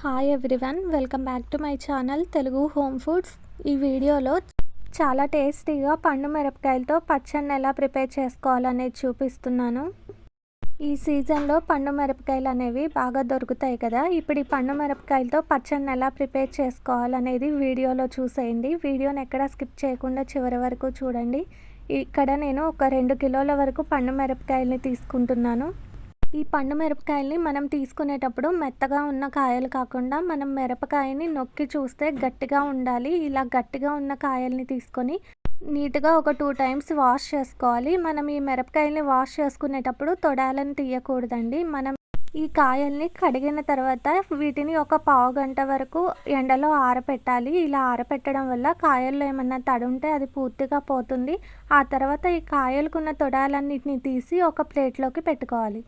Hi everyone, welcome back to my channel Telugu home foods. ఈ వీడియోలో చాలా టేస్టీగా పండు మిరపకాయలతో పచ్చడిని ఎలా ప్రిపేర్ చేసుకోవాలనేది చూపిస్తున్నాను. ఈ సీజన్లో పండు మిరపకాయలు అనేవి బాగా దొరుకుతాయి కదా. ఇప్పుడు ఈ పండు మిరపకాయలతో పచ్చడిని ఎలా ప్రిపేర్ చేసుకోవాలనేది వీడియోలో చూసేయండి. వీడియోని ఎక్కడ స్కిప్ చేయకుండా చివరి వరకు చూడండి. ఇక్కడ నేను ఒక 2 కిలోల వరకు పండు మిరపకాయలని తీసుకుంటున్నాను. ఈ పండు మిరపకాయల్ని మనం తీసుకునేటప్పుడు మెత్తగా ఉన్న కాయలు కాకుండా మనం మిరపకాయని నొక్కి చూస్తే గట్టిగా ఉండాలి. ఇలా గట్టిగా ఉన్న కాయల్ని తీసుకొని నీట్గా ఒక 2 టైమ్స్ వాష్ చేసుకోవాలి. మనం ఈ మిరపకాయల్ని వాష్ చేసుకునేటప్పుడు తొడాలను తీయకూడదండి. మనం ఈ కాయల్ని కడిగిన తర్వాత వీటిని ఒక పావు గంట వరకు ఎండలో ఆరపెట్టాలి. ఇలా ఆరపెట్టడం వల్ల కాయల్లో ఏమన్నా తడి ఉంటే అది పూర్తిగా పోతుంది. ఆ తర్వాత ఈ కాయలకున్న తొడాలన్నిటిని తీసి ఒక ప్లేట్లోకి పెట్టుకోవాలి.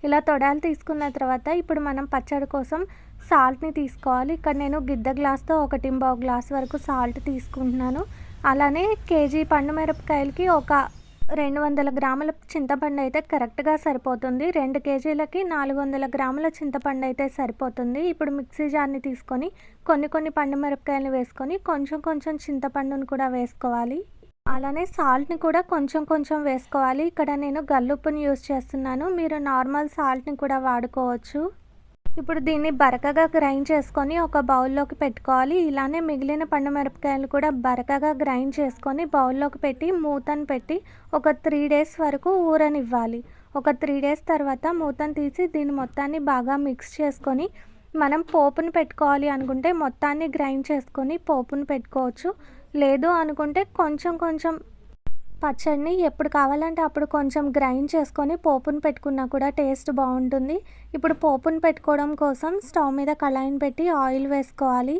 ఇలా తొడాలు తీసుకున్న తర్వాత ఇప్పుడు మనం పచ్చడి కోసం సాల్ట్ని తీసుకోవాలి. ఇక్కడ నేను గిద్ద గ్లాస్తో 1.5 గ్లాస్ వరకు సాల్ట్ తీసుకుంటున్నాను. అలానే కేజీ పండు మిరపకాయలకి ఒక 200 గ్రాముల చింతపండు అయితే కరెక్ట్గా సరిపోతుంది. 2 కేజీలకి 400 గ్రాముల చింతపండు అయితే సరిపోతుంది. ఇప్పుడు మిక్సీ జార్ని తీసుకొని కొన్ని పండు మిరపకాయలు వేసుకొని కొంచెం చింతపండును కూడా వేసుకోవాలి. అలానే సాల్ట్ని కూడా కొంచెం వేసుకోవాలి. ఇక్కడ నేను గల్లుప్పుని యూజ్ చేస్తున్నాను. మీరు నార్మల్ సాల్ట్ని కూడా వాడుకోవచ్చు. ఇప్పుడు దీన్ని బరకగా గ్రైండ్ చేసుకొని ఒక బౌల్లోకి పెట్టుకోవాలి. ఇలానే మిగిలిన పండు మిరపకాయలు కూడా బరకగా గ్రైండ్ చేసుకొని బౌల్లోకి పెట్టి మూతను పెట్టి ఒక 3 డేస్ వరకు ఊరనివ్వాలి. ఒక 3 డేస్ తర్వాత మూతను తీసి దీన్ని మొత్తాన్ని బాగా మిక్స్ చేసుకొని మనం పోపును పెట్టుకోవాలి అనుకుంటే మొత్తాన్ని గ్రైండ్ చేసుకొని పోపును పెట్టుకోవచ్చు. లేదు అనుకుంటే కొంచెం పచ్చడిని ఎప్పుడు కావాలంటే అప్పుడు కొంచెం గ్రైండ్ చేసుకొని పోపును పెట్టుకున్నా కూడా టేస్ట్ బాగుంటుంది. ఇప్పుడు పోపును పెట్టుకోవడం కోసం స్టవ్ మీద కళాయిని పెట్టి ఆయిల్ వేసుకోవాలి.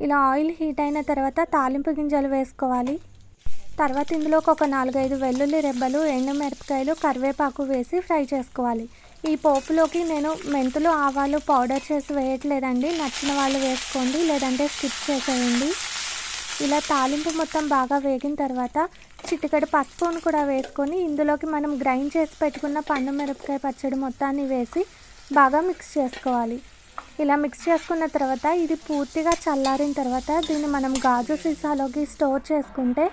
ఇలా ఆయిల్ హీట్ అయిన తర్వాత తాలింపు గింజలు వేసుకోవాలి. తర్వాత ఇందులోకి ఒక 4-5 వెల్లుల్లి రెబ్బలు, ఎండుమిరపకాయలు, కరివేపాకు వేసి ఫ్రై చేసుకోవాలి. ఈ పోపులోకి నేను మెంతులు, ఆవాలు పౌడర్ చేసి వేయట్లేదండి. నచ్చిన వాళ్ళు వేసుకోండి, లేదంటే స్కిప్ చేసేయండి. ఇలా తాలింపు మొత్తం బాగా వేగిన తర్వాత చిటికెడు పసుపును కూడా వేసుకొని ఇందులోకి మనం గ్రైండ్ చేసి పెట్టుకున్న పండు మిరపకాయ పచ్చడి మొత్తాన్ని వేసి బాగా మిక్స్ చేసుకోవాలి. ఇలా మిక్స్ చేసుకున్న తర్వాత ఇది పూర్తిగా చల్లారిన తర్వాత దీన్ని మనం గాజు సీసాలోకి స్టోర్ చేసుకుంటే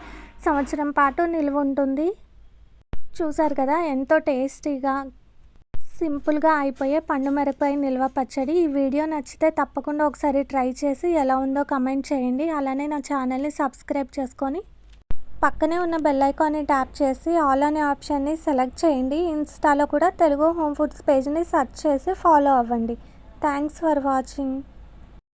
సంవత్సరం పాటు నిల్వ ఉంటుంది. చూసారు కదా, ఎంతో టేస్టీగా సింపుల్గా అయిపోయే పండు మిరపకాయ నిల్వ పచ్చడి. ఈ వీడియో నచ్చితే తప్పకుండా ఒకసారి ట్రై చేసి ఎలా ఉందో కమెంట్ చేయండి. అలానే నా ఛానల్ని సబ్స్క్రైబ్ చేసుకొని పక్కనే ఉన్న బెల్ ఐకాన్ని ట్యాప్ చేసి ఆల్ అనే ఆప్షన్ని సెలెక్ట్ చేయండి. ఇన్స్టాలో కూడా తెలుగు హోమ్ ఫుడ్స్ పేజ్ని సెర్చ్ చేసి ఫాలో అవ్వండి. Thanks for watching.